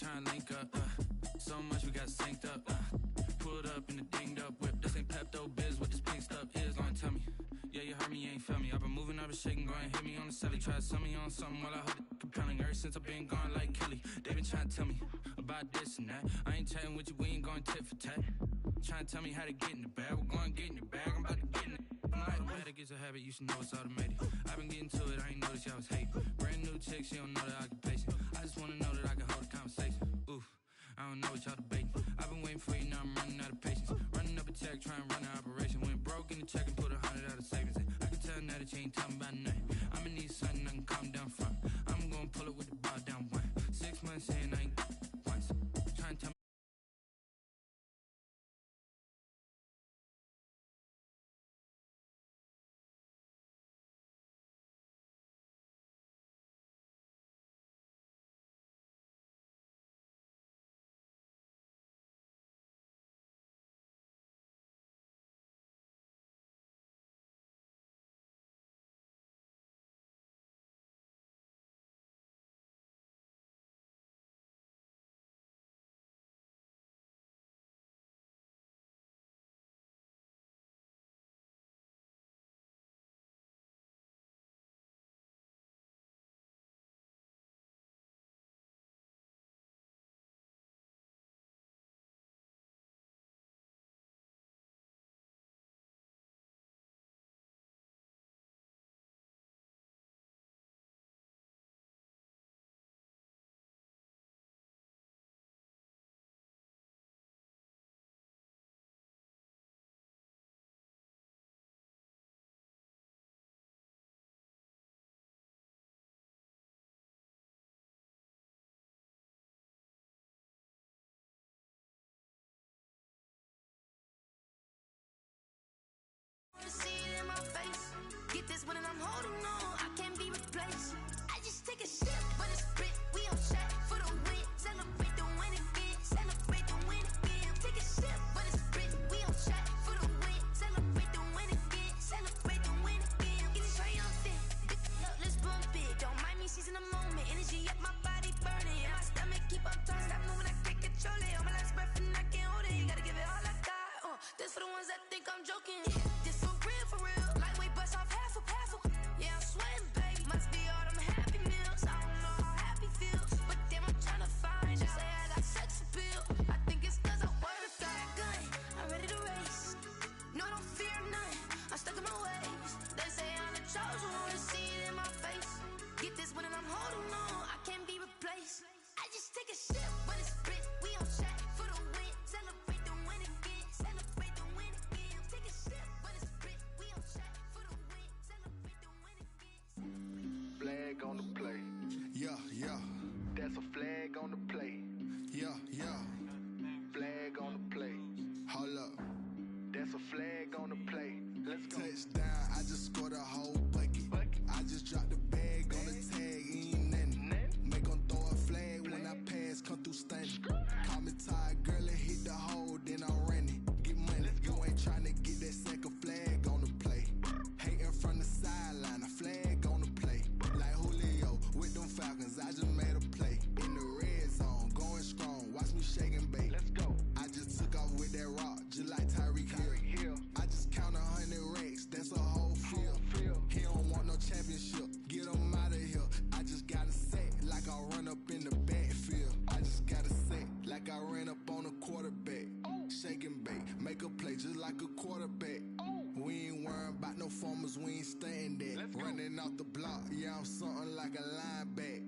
trying to link up. So much we got synced up. Pulled up in the dinged up whip. This ain't Pepto Biz, what this pink stuff is. Long tell me. Yeah, you heard me, you ain't felt me. I've been moving, I've been shaking, go and hit me on the celly. Try to sell me on something while I hold it compelling. Ever since I've been gone like Kelly, they been trying to tell me about this and that. I ain't chatting with you, we ain't going tit for tat. Trying to tell me how to get in the bag. We're going to get in the bag, I'm about to get in it. I'm like, better get a habit, you should know it's automated. I've been getting to it, I ain't noticed y'all was hating. Brand new chick, she don't know the occupation. I just wanna know that I can hold a conversation. Oof, I don't know what y'all debating. I've been waiting for you, now I'm running out of patience. Running up a check, trying to run an operation. Went broke in the check and put 100 out of savings in. I can tell now that you ain't talking about nothing. I'ma need something I can calm down from. I'm gonna pull it with the bar down one. 6 months in, I ain't once. Trying to tell me. See it in my face. Get this one and I'm holding on. I can't be replaced. I just take a sip, but it's split. We on chat for the win. Celebrate the win again. Celebrate the win again. Take a sip, but it's split. We on chat for the win. Celebrate the win again. Celebrate the win again. Getting triumphant. Look, let's bump it. Don't mind me seizing the moment. Energy up my body burning. And my stomach keep on turning. Stop moving, I can't control it. On my last breath and I can't hold it. You gotta give it all I got. This for the ones that think I'm joking. This for real. Lightweight bust off half a. Yeah, I'm sweating, baby. Must be all them happy meals. I don't know how happy feels, but damn, I'm trying to find out. Say I got sex appeal. I think it's cause I wear the fat gun. I'm ready to race. No, I don't fear nothing. I'm stuck in my ways. They say I'm the chosen one. See it in my face. Get this one and I'm holding on. I can't be replaced. I just take a sip, but it's split. We on chat for the win. Celebrate the win again. Celebrate the win again. Take a sip, but it's split. We on chat for the win. Celebrate the win again. Flag on the play. Yeah, yeah. That's a flag on the play. Yeah, yeah. Flag on the play. Hold up. That's a flag on the play. Let's go. Touchdown, I just scored a whole bucket. I just dropped the bag on the tag, ain't nothing. Make 'em throw a flag when I pass, come through stunning. Call me tired, girl, it hit the hole, then I'm running. Get money, you ain't tryna get that second flag on the play. Hating from the sideline, a flag on the play. Like Julio with them Falcons, I just made a play. In the red zone, going strong, watch me shake and bake. Let's go. I just took off with that rock, just like Tyreek Hill. I just count 100 racks, that's a whole field. He don't want no championship, get him out of here. I just gotta set like I run up in the backfield. I just gotta set like I ran up on a quarterback. Shake and bake, make a play just like a quarterback. We ain't worrying about no formers, we ain't staying there. Running off the block, yeah, I'm something like a lineback.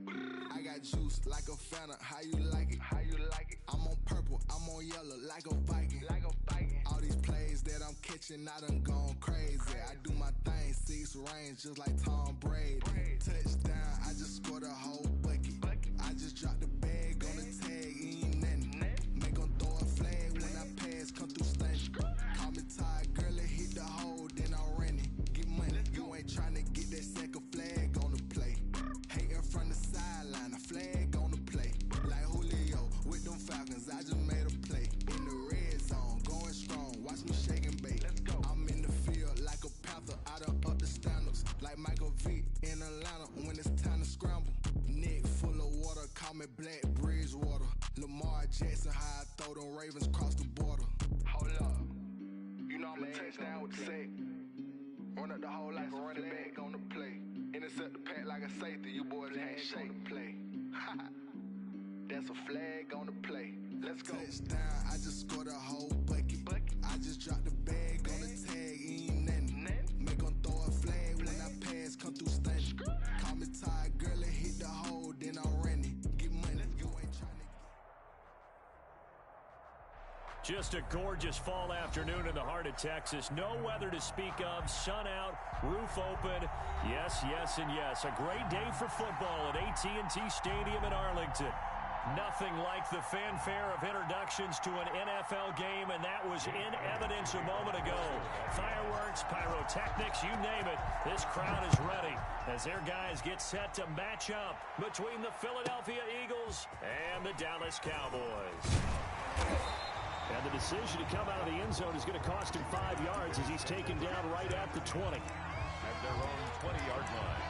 I got juice like a Fanta, how you like it? How you like it? I'm on purple, I'm on yellow like a Viking. Like a Viking. All these plays that I'm catching, I done gone crazy. I do my thing, 6 range just like Tom Brady. Touchdown, I just scored a whole bucket. I just dropped the bag on the tag, ain't nothing. Make 'em throw a flag when I pass, come through stunning. Call me tired, girl, it hit the hole, then I'm running. Get money, you ain't tryna get that second flag on the play. Hating from the sideline, a flag on the play. Like Julio with them Falcons, I just made a play. In the red zone, going strong, watch me shake and bake. Let's go. I'm in the field like a panther, I done up the standards. Like Michael Vick in Atlanta when it's time to scramble. Neck full of water, call me Black Bridgewater. Lamar Jackson, how I throw them Ravens across the border. Hold up. You know I'm a touchdown with the sack. Run up the whole like a running back on the play. Intercept the pack like a safety. You boys ain't on the play. That's a flag on the play. Let's go. Touchdown, I just scored a whole bucket. I just dropped the bag on the tag, ain't nothing. Make them throw a flag when I pass, come through stunning. Call me tired, girl, and hit the hole, then I'm running. Get money, you ain't trying to. Just a gorgeous fall afternoon in the heart of Texas. No weather to speak of. Sun out, roof open. Yes, yes, and yes. A great day for football at AT&T Stadium in Arlington. Nothing like the fanfare of introductions to an NFL game, and that was in evidence a moment ago. Fireworks, pyrotechnics, you name it. This crowd is ready as their guys get set to match up between the Philadelphia Eagles and the Dallas Cowboys. And the decision to come out of the end zone is going to cost him 5 yards as he's taken down right at the 20. At their own 20-yard line.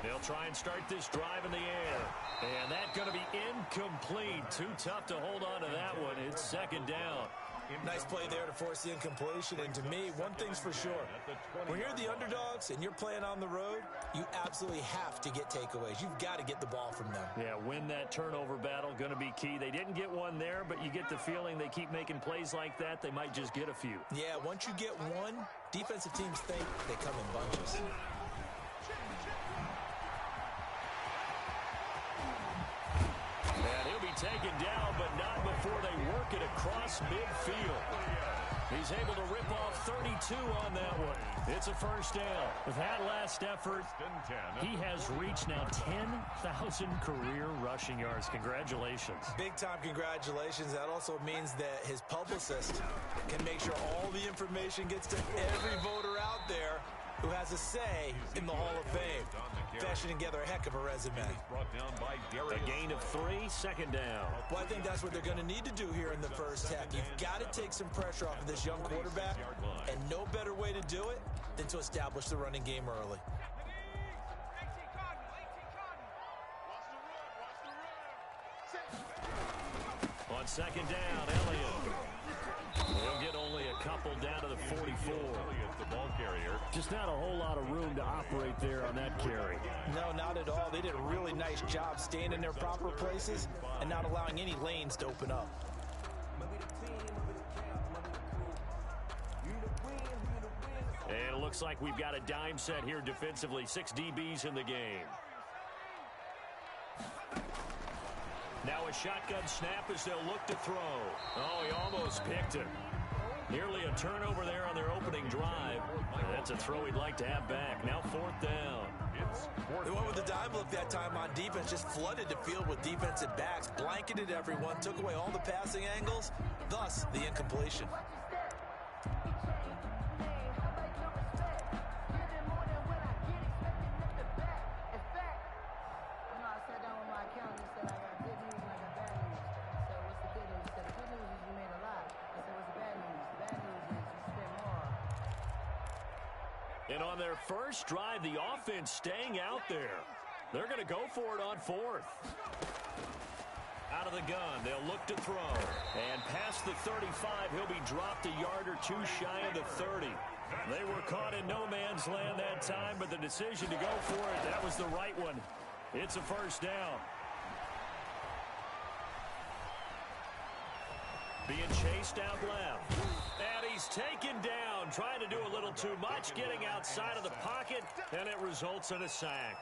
They'll try and start this drive in the air. And that's going to be incomplete. Too tough to hold on to that one. It's second down. Nice play there to force the incompletion. And to me, one thing's for sure. When you're the underdogs and you're playing on the road, you absolutely have to get takeaways. You've got to get the ball from them. Yeah, win that turnover battle, going to be key. They didn't get one there, but you get the feeling they keep making plays like that, they might just get a few. Yeah, once you get one, defensive teams think they come in bunches. And he'll be taken down, but not before they work it across midfield. He's able to rip off 32 on that one. It's a first down. With that last effort, he has reached now 10,000 career rushing yards. Congratulations. Big-time congratulations. That also means that his publicist can make sure all the information gets to every voter out there who has a say in the Hall of Fame. Fashioning together a heck of a resume. A gain of 3, second down. Well, I think that's what they're going to need to do here in the first half. You've got to take some pressure off of this young quarterback, and no better way to do it than to establish the running game early. On second down, Elliott. He'll get only a couple down to the 44. The ball carrier. Just not a whole lot of room to operate there on that carry. No, not at all. They did a really nice job staying in their proper places and not allowing any lanes to open up. And it looks like we've got a dime set here defensively. 6 DBs in the game. Now a shotgun snap as they'll look to throw. Oh, he almost picked it. Nearly a turnover there on their opening drive. That's a throw he'd like to have back. Now 4th down. They went with the dime look that time on defense, just flooded the field with defensive backs, blanketed everyone, took away all the passing angles, thus the incompletion. And on their first drive, the offense staying out there. They're going to go for it on 4th. Out of the gun, they'll look to throw. And past the 35, he'll be dropped a yard or 2 shy of the 30. They were caught in no man's land that time, but the decision to go for it, that was the right one. It's a first down. Being chased out left. And he's taken down, trying to do a little too much, getting outside of the pocket, and it results in a sack.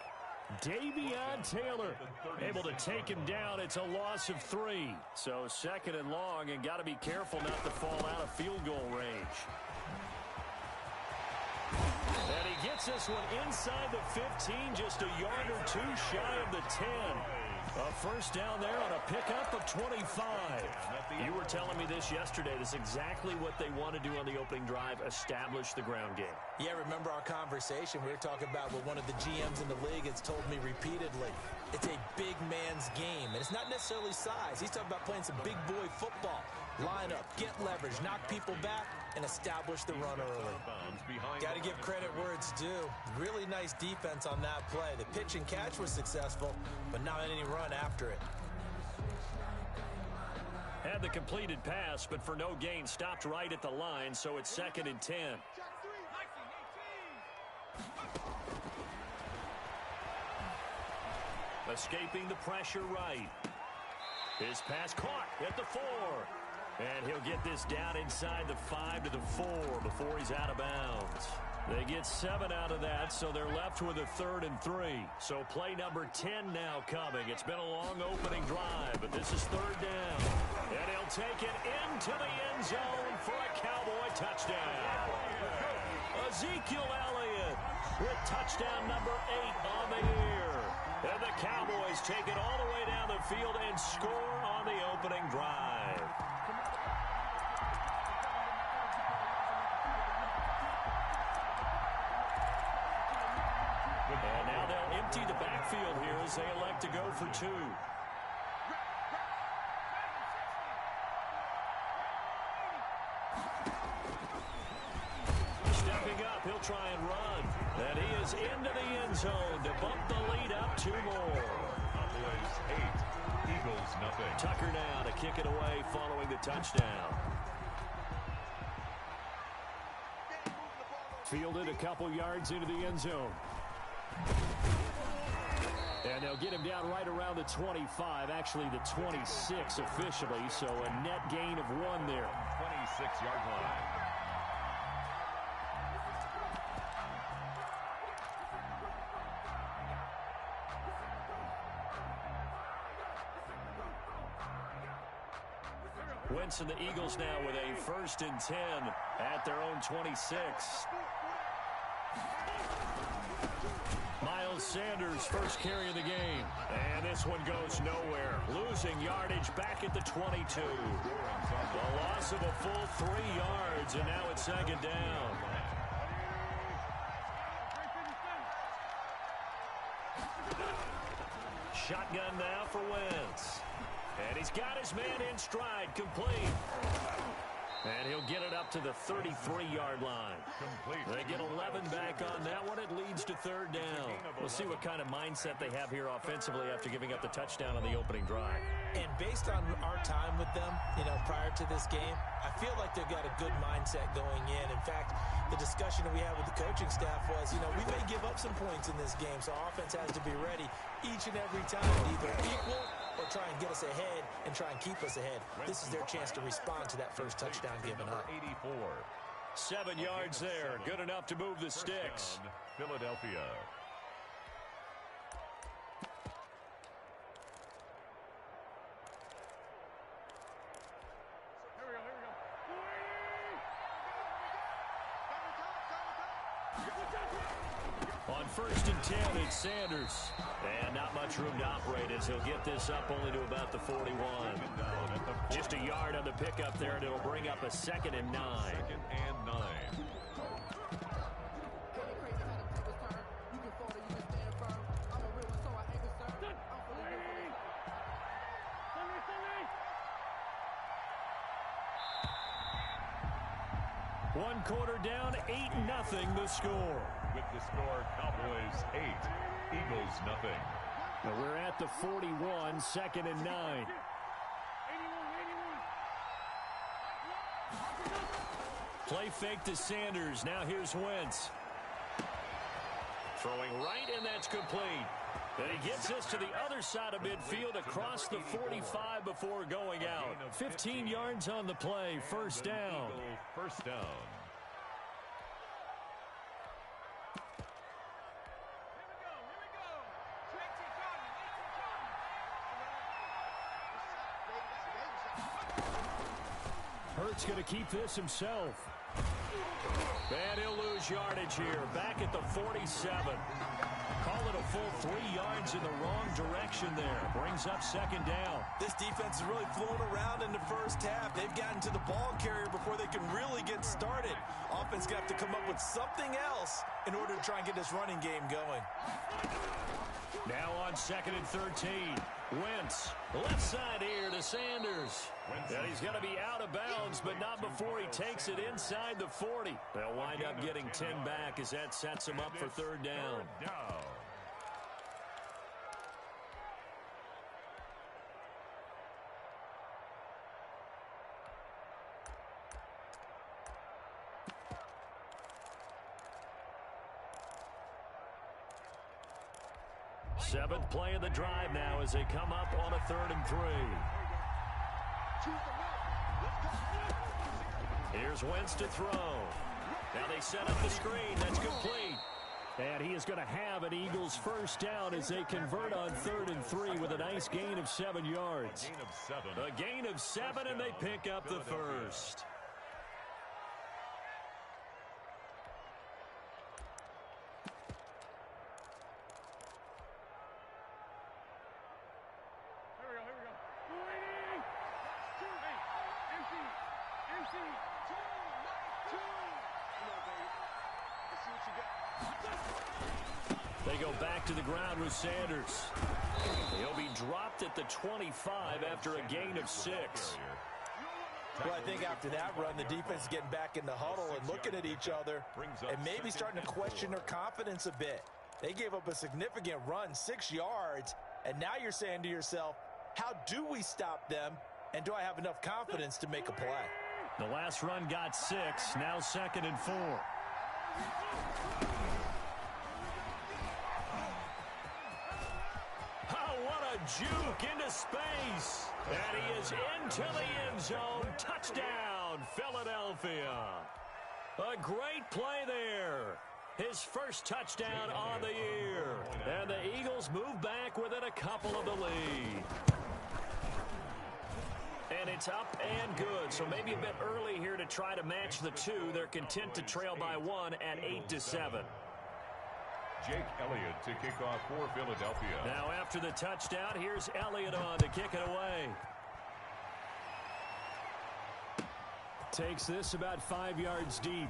Davion Taylor able to take him down. It's a loss of 3. So second and long, and got to be careful not to fall out of field goal range. And he gets this one inside the 15, just a yard or 2 shy of the 10. A first down there on a pickup of 25. You were telling me this yesterday. This is exactly what they want to do on the opening drive, establish the ground game. Yeah, remember our conversation? We were talking about what one of the GMs in the league has told me repeatedly. It's a big man's game, and it's not necessarily size. He's talking about playing some big boy football. Line up, get leverage, knock people back, and establish the run early. Got to give credit where it's due. Really nice defense on that play. The pitch and catch was successful, but not any run after it. Had the completed pass, but for no gain, stopped right at the line, so it's 2nd and 10. Escaping the pressure right. His pass caught at the 4. And he'll get this down inside the 5 to the 4 before he's out of bounds. They get 7 out of that, so they're left with a 3rd and 3. So play number 10 now coming. It's been a long opening drive, but this is 3rd down. And he'll take it into the end zone for a Cowboy touchdown. Ezekiel Elliott with touchdown number 8 on the year. And the Cowboys take it all the way down the field and score on the opening drive. And now they'll empty the backfield here as they elect to go for 2. Stepping up, he'll try and run. And he is into the end zone to bump the lead up 2 more. Cowboys 8, Eagles nothing. Tucker now to kick it away following the touchdown. Fielded a couple yards into the end zone. And they'll get him down right around the 25, actually the 26 officially, so a net gain of 1 there. 26-yard line. Wentz and the Eagles now with a 1st and 10 at their own 26. Miles Sanders first carry of the game. And this one goes nowhere. Losing yardage back at the 22. A loss of a full 3 yards, and now it's 2nd down. Shotgun now for Wentz. And he's got his man in stride, complete. And he'll get it up to the 33-yard line. They get 11 back on that one. It leads to 3rd down. We'll see what kind of mindset they have here offensively after giving up the touchdown on the opening drive. And based on our time with them, prior to this game, I feel like they've got a good mindset going in. In fact, the discussion that we had with the coaching staff was, we may give up some points in this game, so our offense has to be ready each and every time to either equal or try and get us ahead and try and keep us ahead. This is their chance to respond to that first touchdown given up. 84. 7 yards there. Good enough to move the sticks. Philadelphia. On 1st and 10, it's Sanders. And not much room to operate as he'll get this up only to about the 41. Just a yard on the pickup there, and it'll bring up a 2nd and 9. 2nd and 9. One quarter down, 8-0 the score. With the score, Cowboys 8, Eagles nothing. Now we're at the 41, 2nd and 9. Play fake to Sanders. Now here's Wentz. Throwing right, and that's complete. And he gets us to the other side of midfield across the 45 before going out. 15 yards on the play, 1st down. First down. Hurts going to keep this himself. And he'll lose yardage here. Back at the 47. Call it a full 3 yards in the wrong direction there. Brings up second down. This defense is really fooling around in the first half. They've gotten to the ball carrier before they can really get started. Offense got to come up with something else in order to try and get this running game going. Now on 2nd and 13. Wentz, left side here to Sanders. And he's going to be out of bounds, but not before he takes it inside the 40. They'll wind up getting 10 back as that sets him up for third down. Seventh play of the drive now as they come up on a 3rd and 3. Here's Wentz to throw. Now they set up the screen. That's complete. And he is going to have an Eagles first down as they convert on 3rd and 3 with a nice gain of 7 yards. A gain of 7, and they pick up the first. They go back to the ground with Sanders. He'll be dropped at the 25 after a gain of 6. Well, I think after that run, the defense is getting back in the huddle and looking at each other and maybe starting to question their confidence a bit. They gave up a significant run, 6 yards, and now you're saying to yourself, how do we stop them, and do I have enough confidence to make a play? The last run got 6, now 2nd and 4. Juke into space, and he is into the end zone. Touchdown, Philadelphia. A great play there. His first touchdown on the year. And the Eagles move back within a couple of the lead. And it's up and good, so maybe a bit early here to try to match the 2. They're content to trail by 1 at 8-7. Jake Elliott to kick off for Philadelphia. Now after the touchdown, here's Elliott on to kick it away. Takes this about 5 yards deep.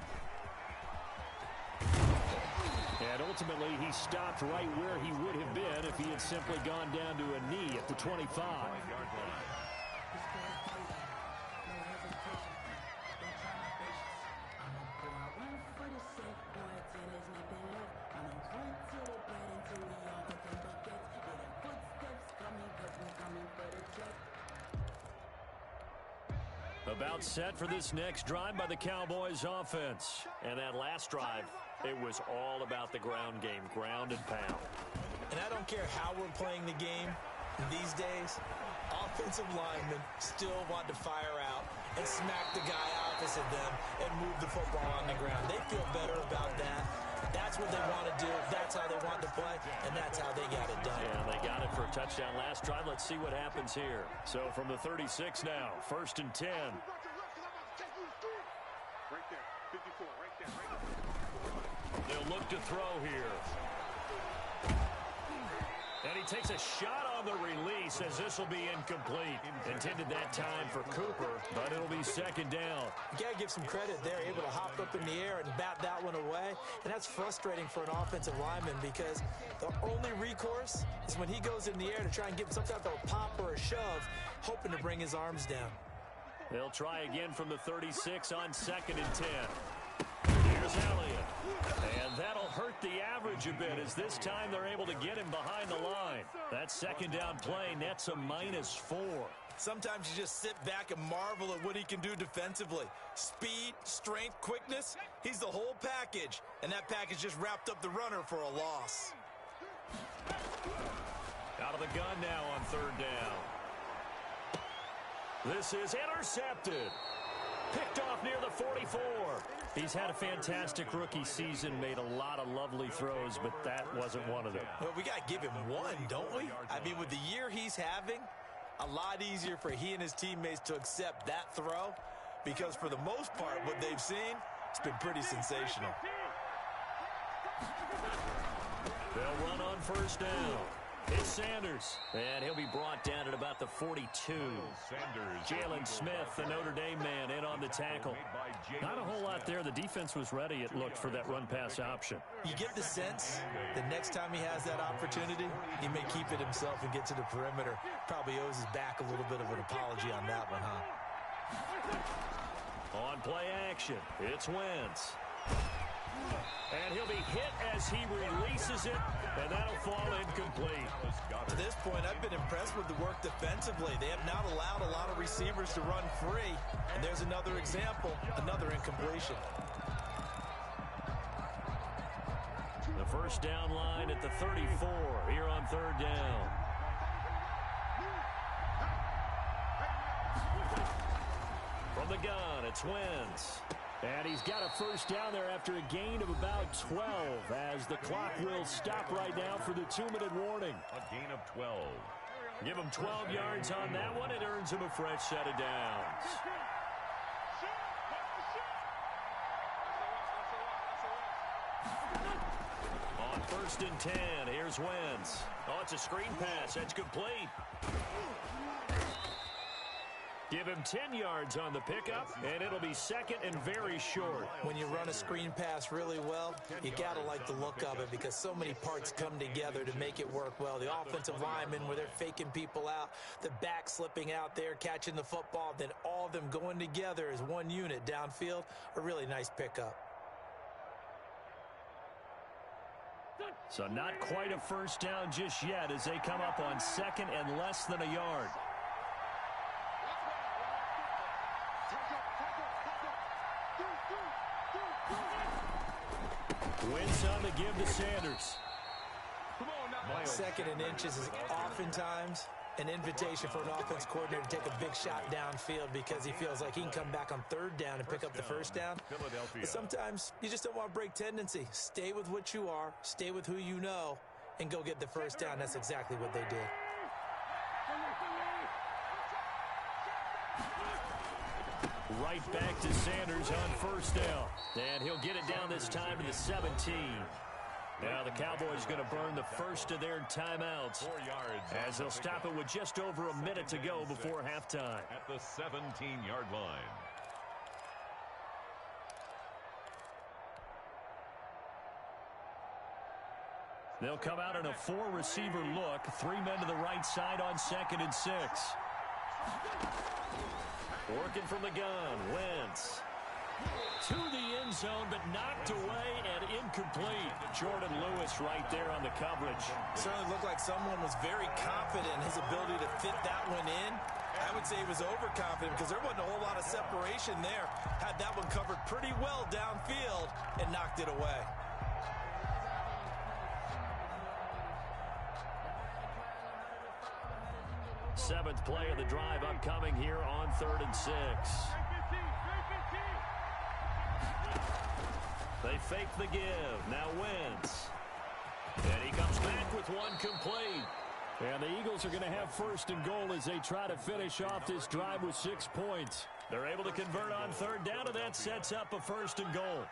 And ultimately, he stopped right where he would have been if he had simply gone down to a knee at the 25. About set for this next drive by the Cowboys offense. And that last drive, it was all about the ground game, ground and pound. And I don't care how we're playing the game these days, offensive linemen still want to fire out and smack the guy opposite them and move the football on the ground. They feel better about that. That's what they want to do. That's how they want to play, and that's how they got it done. Yeah, they got it for a touchdown last drive. Let's see what happens here. So from the 36 now, 1st and 10. Right there, 54, right there. They'll look to throw here. And he takes a shot on the release as this will be incomplete. Intended that time for Cooper, but it'll be 2nd down. You got to give some credit there, able to hop up in the air and bat that one away. And that's frustrating for an offensive lineman because the only recourse is when he goes in the air to try and get some type of a pop or a shove, hoping to bring his arms down. They'll try again from the 36 on 2nd and 10. Here's Elliott. And that'll hurt the average a bit as this time they're able to get him behind the line. That 2nd down play nets a -4. Sometimes you just sit back and marvel at what he can do defensively. Speed, strength, quickness, he's the whole package. And that package just wrapped up the runner for a loss. Out of the gun now on 3rd down. This is intercepted. Picked off near the 44. He's had a fantastic rookie season, made a lot of lovely throws, but that wasn't one of them. Well, we got to give him one, don't we? I mean, with the year he's having, a lot easier for he and his teammates to accept that throw because for the most part, what they've seen, it's been pretty sensational. They'll run on first down. It's Sanders, and he'll be brought down at about the 42. Jalen Smith, the Notre Dame man, in on the tackle. Not a whole lot there. The defense was ready, it looked, for that run-pass option. You get the sense the next time he has that opportunity, he may keep it himself and get to the perimeter. Probably owes his back a little bit of an apology on that one, huh? On play action, it's Wentz. And he'll be hit as he releases it, and that'll fall incomplete. To this point, I've been impressed with the work defensively. They have not allowed a lot of receivers to run free, and there's another example, another incompletion. The first down line at the 34 here on third down. From the gun, it's Wentz. And he's got a first down there after a gain of about 12 as the clock will stop right now for the 2-minute warning. A gain of 12. Give him 12 yards on that one. It earns him a fresh set of downs. On first and 10, here's Wentz. Oh, it's a screen pass. That's complete. Give him 10 yards on the pickup, and it'll be second and very short. When you run a screen pass really well, you got to like the look of it because so many parts come together to make it work well. The offensive linemen, where they're faking people out, the back slipping out there, catching the football, then all of them going together as one unit downfield, a really nice pickup. So not quite a first down just yet as they come up on second and less than a yard. Wentz on the give to Sanders. Second and inches is oftentimes an invitation for an offense coordinator to take a big shot downfield because he feels like he can come back on third down and pick up the first down. But sometimes you just don't want to break tendency. Stay with what you are, stay with who you know, and go get the first down. That's exactly what they did. Right back to Sanders on first down. And he'll get it down this time to the 17. Now the Cowboys going to burn the first of their timeouts 4 yards as they'll stop it with just over a minute to go before halftime. At the 17-yard line. They'll come out in a 4-receiver look. 3 men to the right side on second and 6. Working from the gun, Wentz. To the end zone, but knocked away and incomplete. Jordan Lewis right there on the coverage. Certainly looked like someone was very confident in his ability to fit that one in. I would say he was overconfident because there wasn't a whole lot of separation there. Had that one covered pretty well downfield and knocked it away. Seventh play of the drive upcoming here on 3rd and 6. They fake the give. Now Wentz. And he comes back with one complete. And the Eagles are going to have first and goal as they try to finish off this drive with 6 points. They're able to convert on third down, and that sets up a first and goal.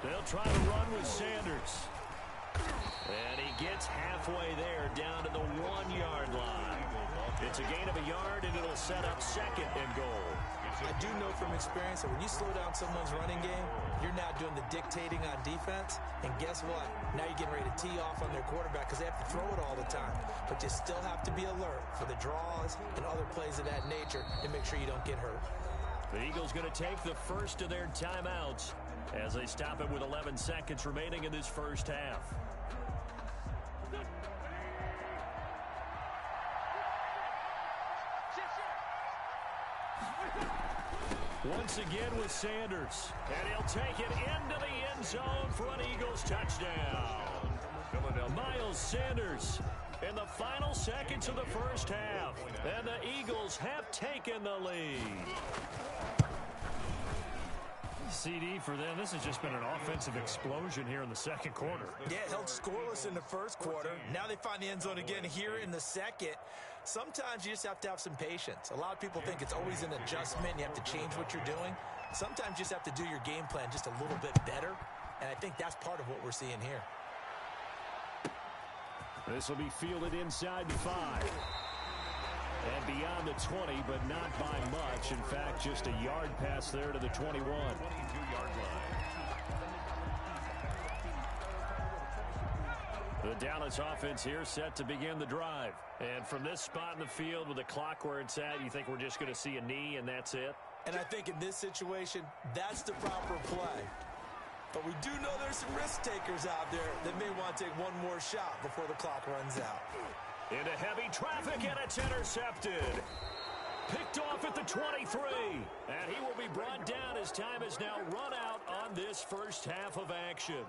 They'll try to run with Sanders. And he gets halfway there down to the 1-yard line. It's a gain of a yard, and it'll set up second and goal. I do know from experience that when you slow down someone's running game, you're now doing the dictating on defense. And guess what? Now you're getting ready to tee off on their quarterback because they have to throw it all the time. But you still have to be alert for the draws and other plays of that nature to make sure you don't get hurt. The Eagles going to take the first of their timeouts as they stop it with 11 seconds remaining in this first half. Once again with Sanders. And he'll take it into the end zone for an Eagles touchdown. Miles Sanders in the final seconds of the first half. And the Eagles have taken the lead. CD for them. This has just been an offensive explosion here in the second quarter. Yeah, held scoreless in the first quarter. Now they find the end zone again here in the second. Sometimes you just have to have some patience. A lot of people think it's always an adjustment. You have to change what you're doing. Sometimes you just have to do your game plan just a little bit better. And I think that's part of what we're seeing here. This will be fielded inside the 5. And beyond the 20, but not by much. In fact, just a yard pass there to the 21. 22-yard line. The Dallas offense here set to begin the drive. And from this spot in the field with the clock where it's at, you think we're just going to see a knee and that's it? And I think in this situation, that's the proper play. But we do know there's some risk takers out there that may want to take one more shot before the clock runs out. Into heavy traffic, and it's intercepted. Picked off at the 23. And he will be brought down as time has now run out on this first half of action.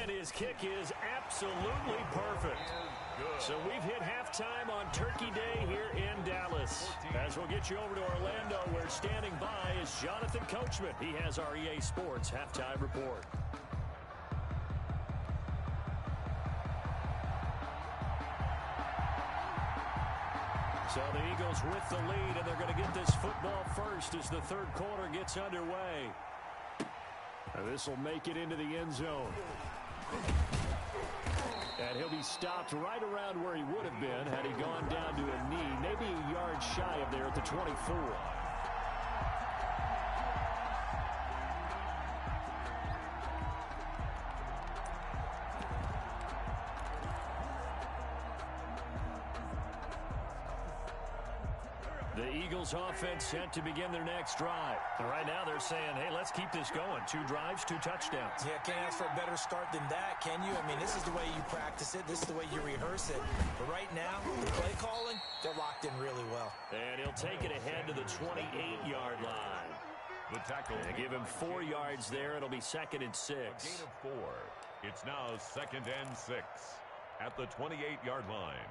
And his kick is absolutely perfect. So we've hit halftime on Turkey Day here in Dallas. As we'll get you over to Orlando, where standing by is Jonathan Coachman. He has our EA Sports halftime report. So the Eagles with the lead, and they're going to get this football first as the third quarter gets underway. And this will make it into the end zone. And he'll be stopped right around where he would have been had he gone down to a knee, maybe a yard shy of there at the 24. The Eagles offense set to begin their next drive. And right now they're saying, hey, let's keep this going. 2 drives, 2 touchdowns. Yeah, can't ask for a better start than that, can you? I mean, this is the way you practice it. This is the way you rehearse it. But right now, the play calling, they're locked in really well. And he'll take it ahead to the 28-yard line. The tackle. And give him 4 yards there. It'll be 2nd and 6. A gain of 4. It's now 2nd and 6 at the 28-yard line.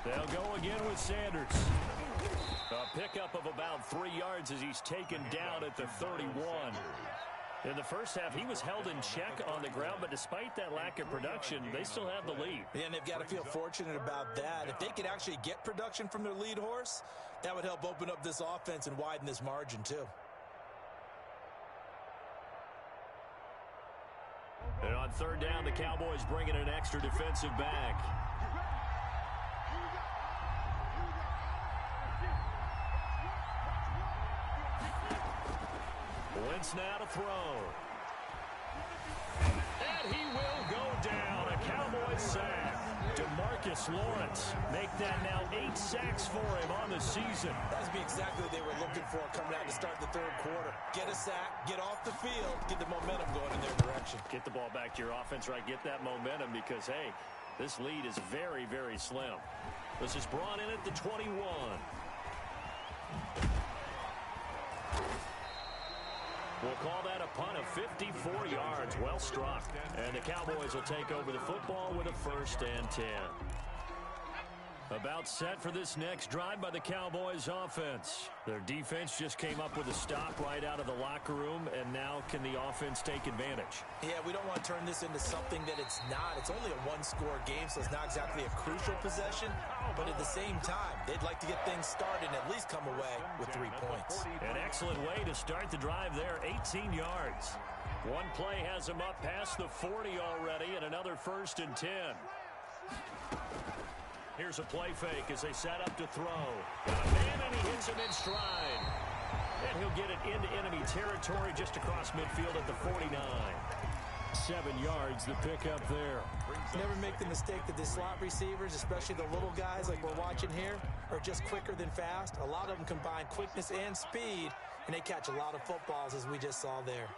They'll go again with Sanders. A pickup of about 3 yards as he's taken down at the 31. In the first half, he was held in check on the ground, but despite that lack of production, they still have the lead. Yeah, and they've got to feel fortunate about that. If they could actually get production from their lead horse, that would help open up this offense and widen this margin too. And on 3rd down, the Cowboys bring in an extra defensive back. Wentz now to throw. And he will go down. A Cowboys sack. DeMarcus Lawrence make that now 8 sacks for him on the season. That would be exactly what they were looking for coming out to start the third quarter. Get a sack, get off the field, get the momentum going in their direction. Get the ball back to your offense, right? Get that momentum because, hey, this lead is very, very slim. This is brought in at the 21. We'll call that a punt of 54 yards. Well struck. And the Cowboys will take over the football with a 1st and 10. About set for this next drive by the Cowboys offense. Their defense just came up with a stop right out of the locker room, and now can the offense take advantage? Yeah, we don't want to turn this into something that it's not. It's only a 1-score game, so it's not exactly a crucial possession. But at the same time, they'd like to get things started and at least come away with 3 points. An excellent way to start the drive there, 18 yards. One play has them up past the 40 already, and another 1st and 10. Here's a play fake as they set up to throw. Got a man, and he hits him in stride. And he'll get it into enemy territory just across midfield at the 49. 7 yards, the pickup there. Never make the mistake that the slot receivers, especially the little guys like we're watching here, are just quicker than fast. A lot of them combine quickness and speed, and they catch a lot of footballs, as we just saw there.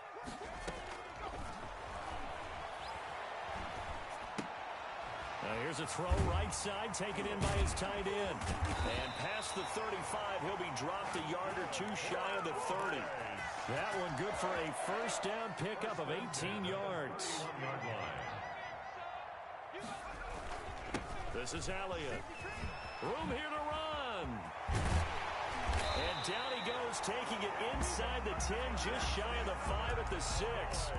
Here's a throw right side, taken in by his tight end. And past the 35, he'll be dropped a yard or two shy of the 30. That one good for a first down pickup of 18 yards. This is Elliott. Room here to run. And down he goes, taking it inside the 10, just shy of the 5 at the 6.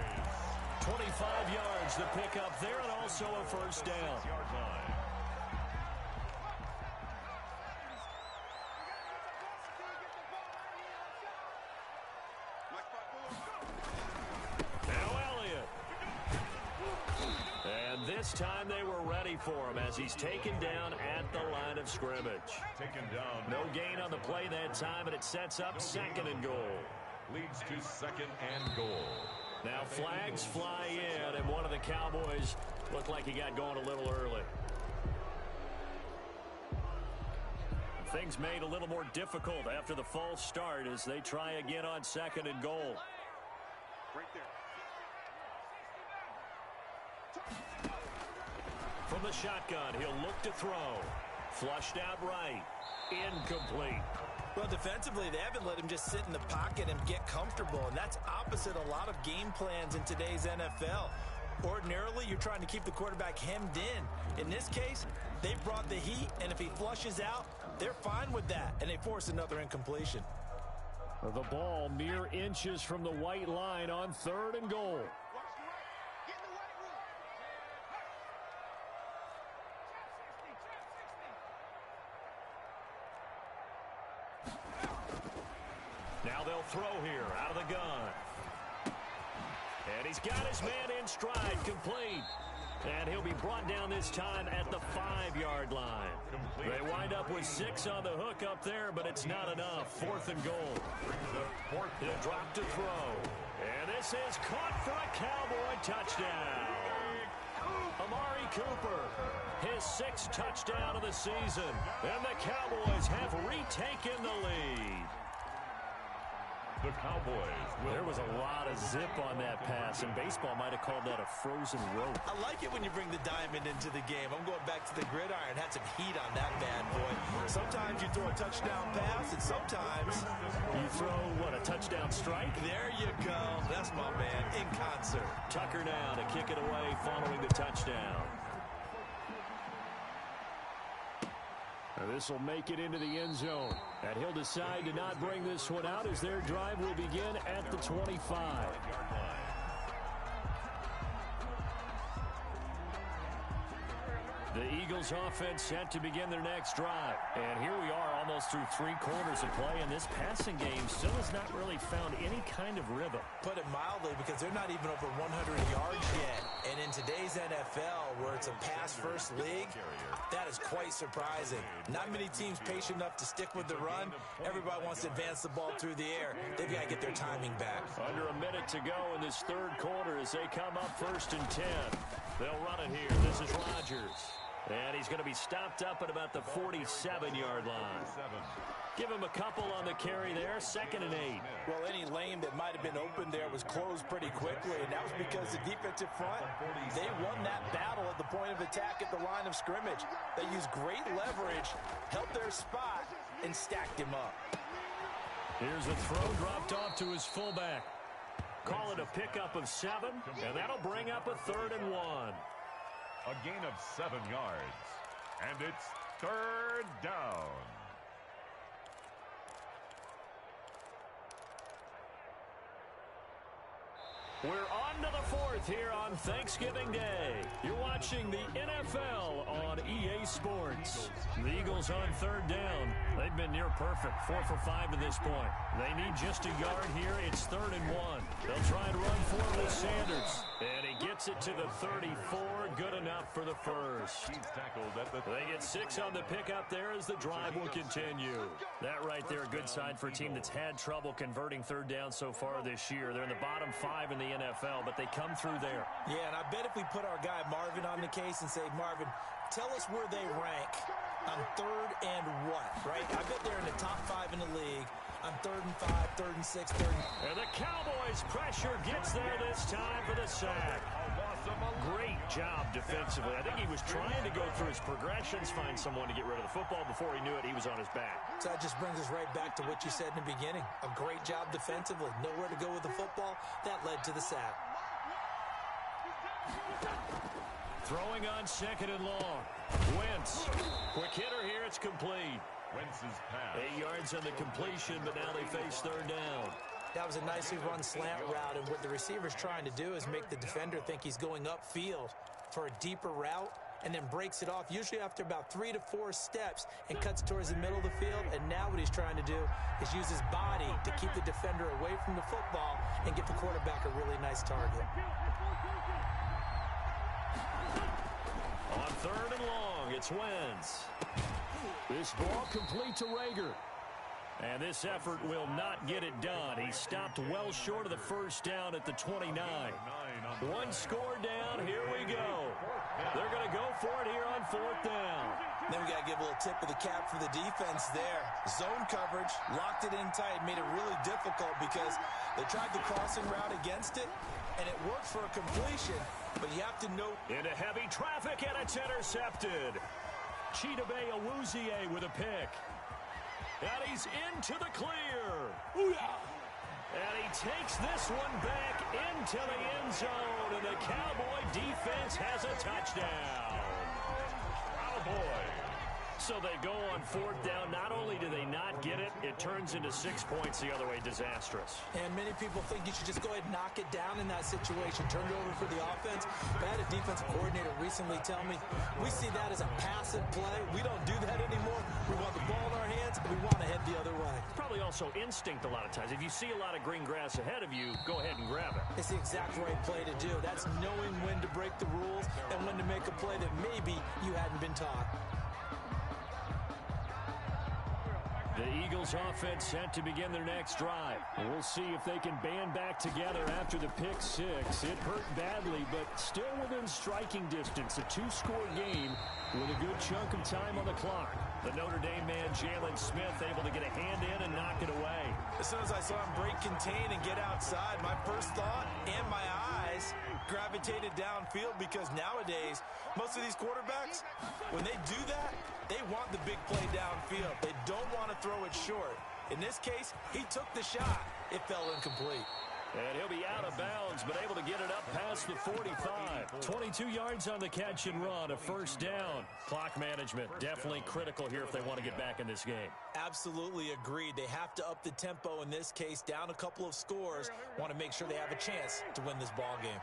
25 yards the pickup there, and also a first down. Now Elliott. And this time they were ready for him as he's taken down at the line of scrimmage. Taken down. No gain on the play that time, and it sets up second and goal. Leads to second and goal. Now flags fly in, and one of the Cowboys looked like he got going a little early. Things made a little more difficult after the false start as they try again on second and goal. Right there. From the shotgun, he'll look to throw. Flushed out right. Incomplete. Well, defensively, they haven't let him just sit in the pocket and get comfortable, and that's opposite a lot of game plans in today's NFL. Ordinarily, you're trying to keep the quarterback hemmed in. In this case, they brought the heat, and if he flushes out, they're fine with that, and they force another incompletion. The ball mere inches from the white line on third and goal. Now they'll throw here out of the gun. And he's got his man in stride, complete. And he'll be brought down this time at the 5-yard line. They wind up with 6 on the hook up there, but it's not enough. Fourth and goal. He'll drop to throw. And this is caught for a Cowboy touchdown. Amari Cooper, his 6th touchdown of the season. And the Cowboys have retaken the lead. The Cowboys. There was a lot of zip on that pass, and baseball might have called that a frozen rope. I like it when you bring the diamond into the game. I'm going back to the gridiron. Had some heat on that bad boy. Sometimes you throw a touchdown pass, and sometimes you throw, what, a touchdown strike? There you go. That's my man in concert. Tucker now to kick it away following the touchdown. This will make it into the end zone. And he'll decide to not bring this one out as their drive will begin at the 25. The Eagles offense set to begin their next drive. And here we are almost through 3 quarters of play, and this passing game still has not really found any kind of rhythm. Put it mildly, because they're not even over 100 yards yet. And in today's NFL, where it's a pass-first league, that is quite surprising. Not many teams patient enough to stick with the run. Everybody wants to advance the ball through the air. They've got to get their timing back. Under a minute to go in this third quarter as they come up 1st and 10. They'll run it here. This is Rodgers. And he's going to be stopped up at about the 47-yard line. Give him a couple on the carry there. 2nd and 8. Well, any lane that might have been open there was closed pretty quickly, and that was because the defensive front, they won that battle at the point of attack at the line of scrimmage. They used great leverage, held their spot, and stacked him up. Here's a throw dropped off to his fullback. Call it a pickup of 7, and that'll bring up a 3rd and 1. A gain of 7 yards. And it's 3rd down. We're on to the 4th here on Thanksgiving Day. You're watching the NFL on EA Sports. The Eagles on 3rd down. They've been near perfect, 4 for 5 to this point. They need just a yard here. It's 3rd and 1. They'll try and run for it with Sanders. And he gets it to the 34. Good enough for the first. They get 6 on the pickup there as the drive will continue. That right there, a good sign for a team that's had trouble converting 3rd down so far this year. They're in the bottom 5 in the NFL, but they come through there. Yeah, and I bet if we put our guy Marvin on the case and say, Marvin, tell us where they rank on 3rd and what, right? I bet they're in the top 5 in the league on 3rd and 5, 3rd and 6, 3rd and... And the Cowboys pressure gets there this time for the sack. Great job defensively. I think he was trying to go through his progressions, find someone to get rid of the football. Before he knew it, he was on his back. So that just brings us right back to what you said in the beginning. A great job defensively. Nowhere to go with the football. That led to the sack. Throwing on 2nd and long. Wentz. Quick hitter here. It's complete. Wentz's pass. 8 yards on the completion, but now they face 3rd down. That was a nicely run slant route, and what the receiver's trying to do is make the defender think he's going upfield for a deeper route, and then breaks it off, usually after about 3 to 4 steps, and cuts towards the middle of the field. And now what he's trying to do is use his body to keep the defender away from the football and get the quarterback a really nice target. On 3rd and long, it's Wentz. This ball complete to Rager. And this effort will not get it done. He stopped well short of the 1st down at the 29. 1 score down. Here we go. They're going to go for it here on 4th down. Then we got to give a little tip of the cap for the defense there. Zone coverage, locked it in tight, made it really difficult because they tried the crossing route against it, and it worked for a completion, but you have to know. Into heavy traffic, and it's intercepted. Chidobe Awuzie with a pick. And he's into the clear. Ooh-yah. And he takes this one back into the end zone, and the Cowboy defense has a touchdown. Cowboy. So they go on 4th down. Not only do they not get it, it turns into 6 points the other way. Disastrous. And many people think you should just go ahead and knock it down in that situation. Turn it over for the offense. But I had a defensive coordinator recently tell me, we see that as a passive play. We don't do that anymore. We want the ball in our hands, and we want to head the other way. It's probably also instinct a lot of times. If you see a lot of green grass ahead of you, go ahead and grab it. It's the exact right play to do. That's knowing when to break the rules and when to make a play that maybe you hadn't been taught. The Eagles offense set to begin their next drive. We'll see if they can band back together after the pick 6. It hurt badly, but still within striking distance. A 2-score game with a good chunk of time on the clock. The Notre Dame man, Jalen Smith, able to get a hand in and knock it away. As soon as I saw him break contain and get outside, my first thought and my eyes gravitated downfield, because nowadays, most of these quarterbacks, when they do that, they want the big play downfield. They don't want to throw it short. In this case, he took the shot. It fell incomplete. And he'll be out of bounds, but able to get it up past the 45. 22 yards on the catch and run, a 1st down. Clock management definitely critical here if they want to get back in this game. Absolutely agreed. They have to up the tempo in this case, down a couple of scores. Want to make sure they have a chance to win this ball game.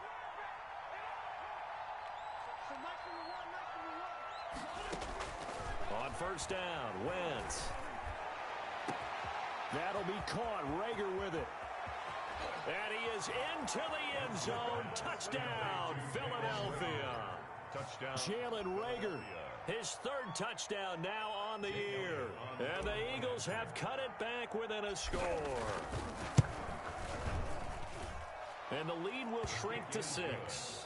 On 1st down, Wentz. That'll be caught. Rager with it. And he is into the end zone. Touchdown, Philadelphia. Touchdown. Jalen Rager, his 3rd touchdown now on the year. And the Eagles have cut it back within a score. And the lead will shrink to 6.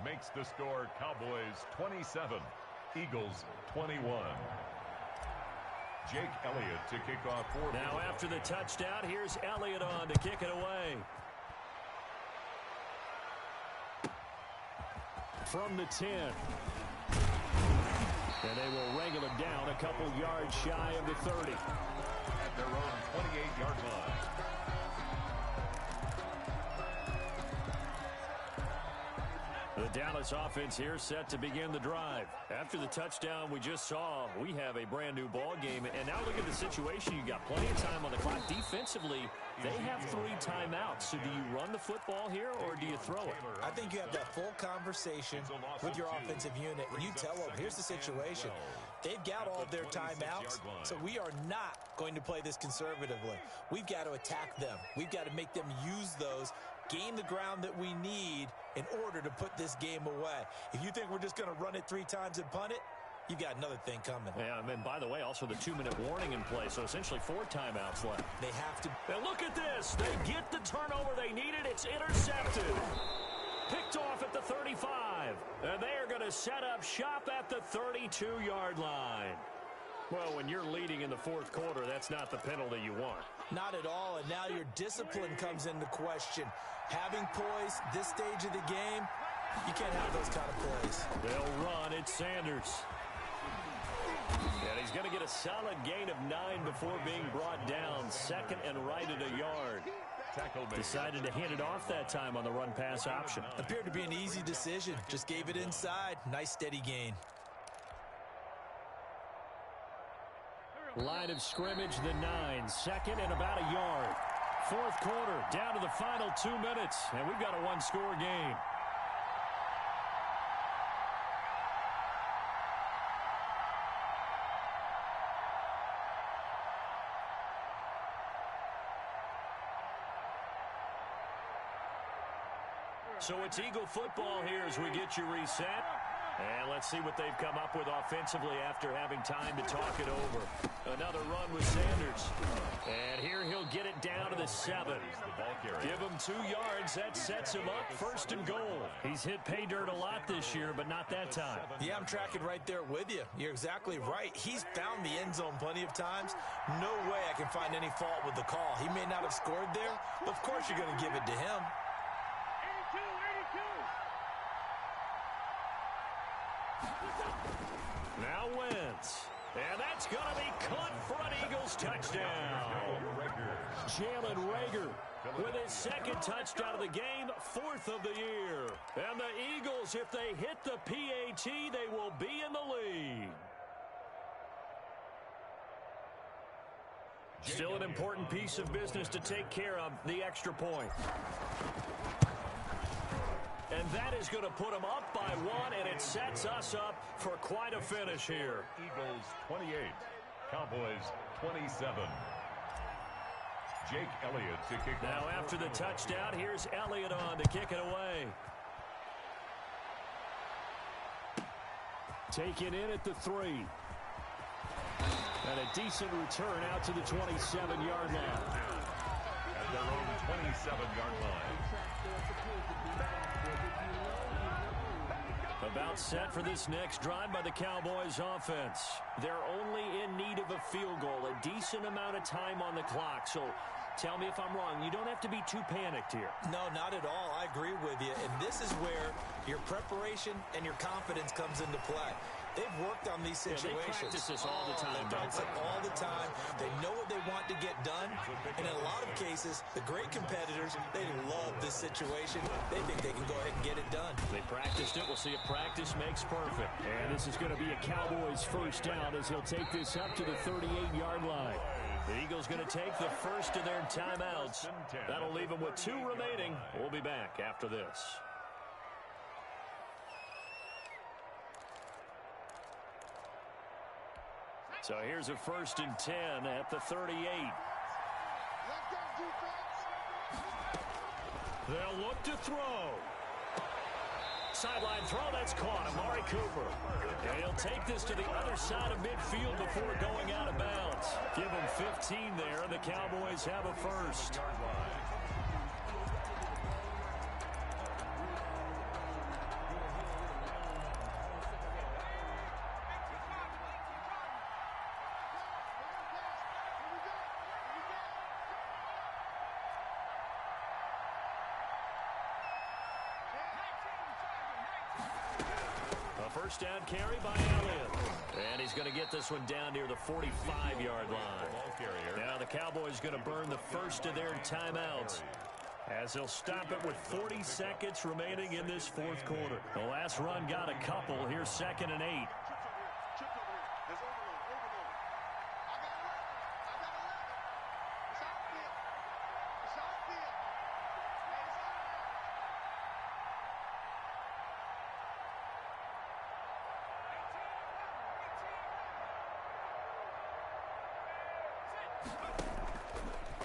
Makes the score Cowboys 27, Eagles 21. Jake Elliott to kick off for. Now after the touchdown, here's Elliott on to kick it away. From the 10. And they will wrangle it down a couple yards shy of the 30. At their own 28-yard line. The Dallas offense here set to begin the drive. After the touchdown we just saw, we have a brand new ball game. And now look at the situation. You got plenty of time on the clock. Defensively, they have 3 timeouts. So do you run the football here or do you throw it? I think you have that full conversation with your offensive unit, and you tell them, here's the situation. They've got all of their timeouts, so we are not going to play this conservatively. We've got to attack them. We've got to make them use those, gain the ground that we need in order to put this game away. If you think we're just going to run it 3 times and punt it, you've got another thing coming. Yeah, and by the way, also the 2-minute warning in play, so essentially 4 timeouts left. They have to. Now look at this. They get the turnover they needed. It's intercepted. Picked off at the 35. And they are going to set up shop at the 32-yard line. Well, when you're leading in the 4th quarter, that's not the penalty you want. Not at all, and now your discipline comes into question. Having poise this stage of the game, You can't have those kind of plays. They'll run. It's Sanders. And he's going to get a solid gain of 9 before being brought down. Second and right at a yard. Decided to hand it off that time on the run-pass option. Appeared to be an easy decision. Just gave it inside. Nice steady gain. Line of scrimmage, the 9. Second and about a yard. Fourth quarter, down to the final 2 minutes. And we've got a one-score game. So it's Eagle football here as we get you reset. And let's see what they've come up with offensively after having time to talk it over. Another run with Sanders. And here he'll get it down to the 7. Give him 2 yards. That sets him up first and goal. He's hit pay dirt a lot this year, but not that time. Yeah, I'm tracking right there with you. You're exactly right. He's found the end zone plenty of times. No way I can find any fault with the call. He may not have scored there, but of course you're going to give it to him. Now Wentz. And that's going to be caught for an Eagles touchdown. Jalen Reagor with his second touchdown of the game, 4th of the year. And the Eagles, if they hit the PAT, they will be in the lead. Still an important piece of business to take care of, the extra point. And that is going to put them up by 1, and it sets us up for quite a finish here. Eagles 28, Cowboys 27. Jake Elliott to kick now off. After the touchdown, here's Elliott on to kick it away. Taken in at the 3. And a decent return out to the 27-yard line. At their own 27-yard line. About set for this next drive by the Cowboys offense. They're only in need of a field goal, a decent amount of time on the clock. So tell me if I'm wrong. You don't have to be too panicked here. No, not at all. I agree with you. And this is where your preparation and your confidence comes into play. They've worked on these situations. They practice this all the time. They practice it all the time. They know what they want to get done. And in a lot of cases, the great competitors, they love this situation. They think they can go ahead and get it done. They practiced it. We'll see if practice makes perfect. And this is going to be a Cowboys first down as he'll take this up to the 38-yard line. The Eagles going to take the first of their timeouts. That'll leave them with 2 remaining. We'll be back after this. So here's a 1st and 10 at the 38. They'll look to throw. Sideline throw, that's caught. Amari Cooper. And he'll take this to the other side of midfield before going out of bounds. Give him 15 there, and the Cowboys have a first. First down carry by Elliott. And he's going to get this one down near the 45-yard line. Now the Cowboys going to burn the first of their timeouts as they'll stop it with 40 seconds remaining in this 4th quarter. The last run got a couple. Here's 2nd and 8.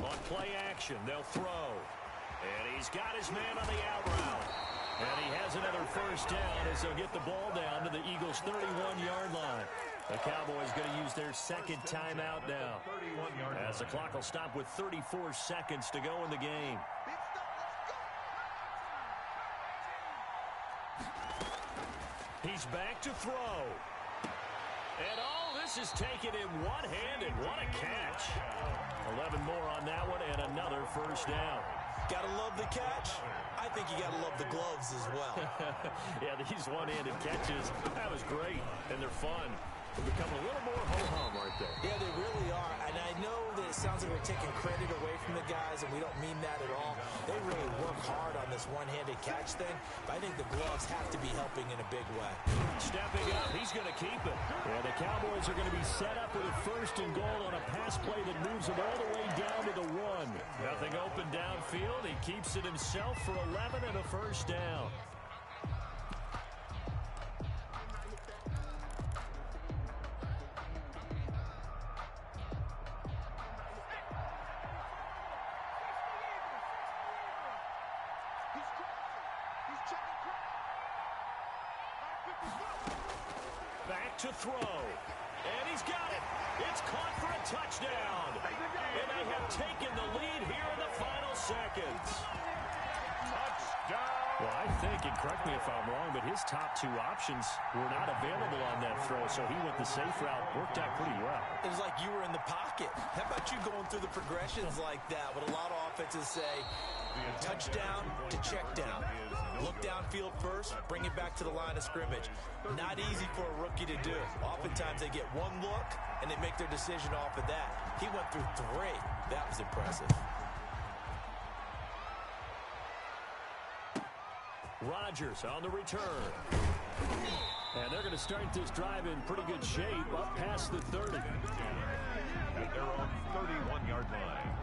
On play action, they'll throw. And he's got his man on the out route. And he has another first down as they'll get the ball down to the Eagles' 31-yard line. The Cowboys going to use their second timeout now, as the clock will stop with 34 seconds to go in the game. He's back to throw. And all this is taken in one hand, and what a catch. 11 more on that one, and another first down. Gotta love the catch. I think you gotta love the gloves as well. Yeah, these one-handed catches, that was great, and they're fun. They become a little more ho-hum, aren't they? Yeah, they really are. And I know that it sounds like we're taking credit away from the guys, and we don't mean that at all. They really work hard on this one-handed catch thing, but I think the gloves have to be helping in a big way. Stepping up, he's going to keep it. And the Cowboys are going to be set up with a first and goal on a pass play that moves them all the way down to the 1. Nothing open downfield. He keeps it himself for 11 and a first down. Back to throw. And he's got it. It's caught for a touchdown. And they have taken the lead here in the final seconds. Touchdown. Well, I think, and correct me if I'm wrong, but his top 2 options were not available on that throw, so he went the safe route. Worked out pretty well. It was like you were in the pocket. How about you going through the progressions like that? What a lot of offenses say, touchdown to check down. Look downfield first, bring it back to the line of scrimmage. Not easy for a rookie to do. Oftentimes they get one look, and they make their decision off of that. He went through 3. That was impressive. Rodgers on the return. And they're going to start this drive in pretty good shape up past the 30. At their own 31-yard line.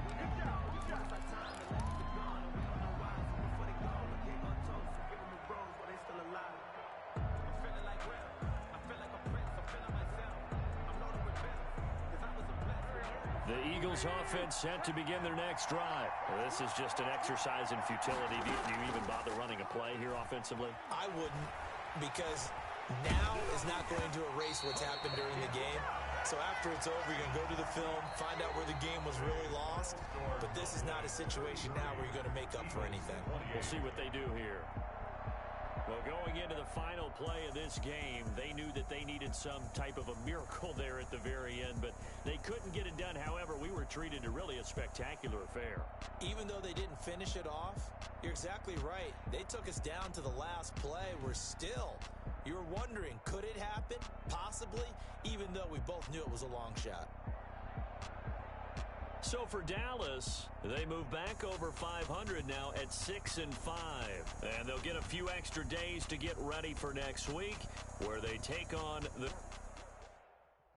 The Eagles offense set to begin their next drive. Well, this is just an exercise in futility. Do you even bother running a play here offensively? I wouldn't, because now is not going to erase what's happened during the game. So after it's over, you're going to go to the film, find out where the game was really lost. But this is not a situation now where you're going to make up for anything. We'll see what they do here. Well, going into the final play of this game, they knew that they needed some type of a miracle there at the very end, but they couldn't get it done. However, we were treated to really a spectacular affair. Even though they didn't finish it off, you're exactly right. They took us down to the last play. You were wondering, could it happen? Possibly, even though we both knew it was a long shot. So for Dallas, they move back over 500 now at 6-5. And they'll get a few extra days to get ready for next week, where they take on the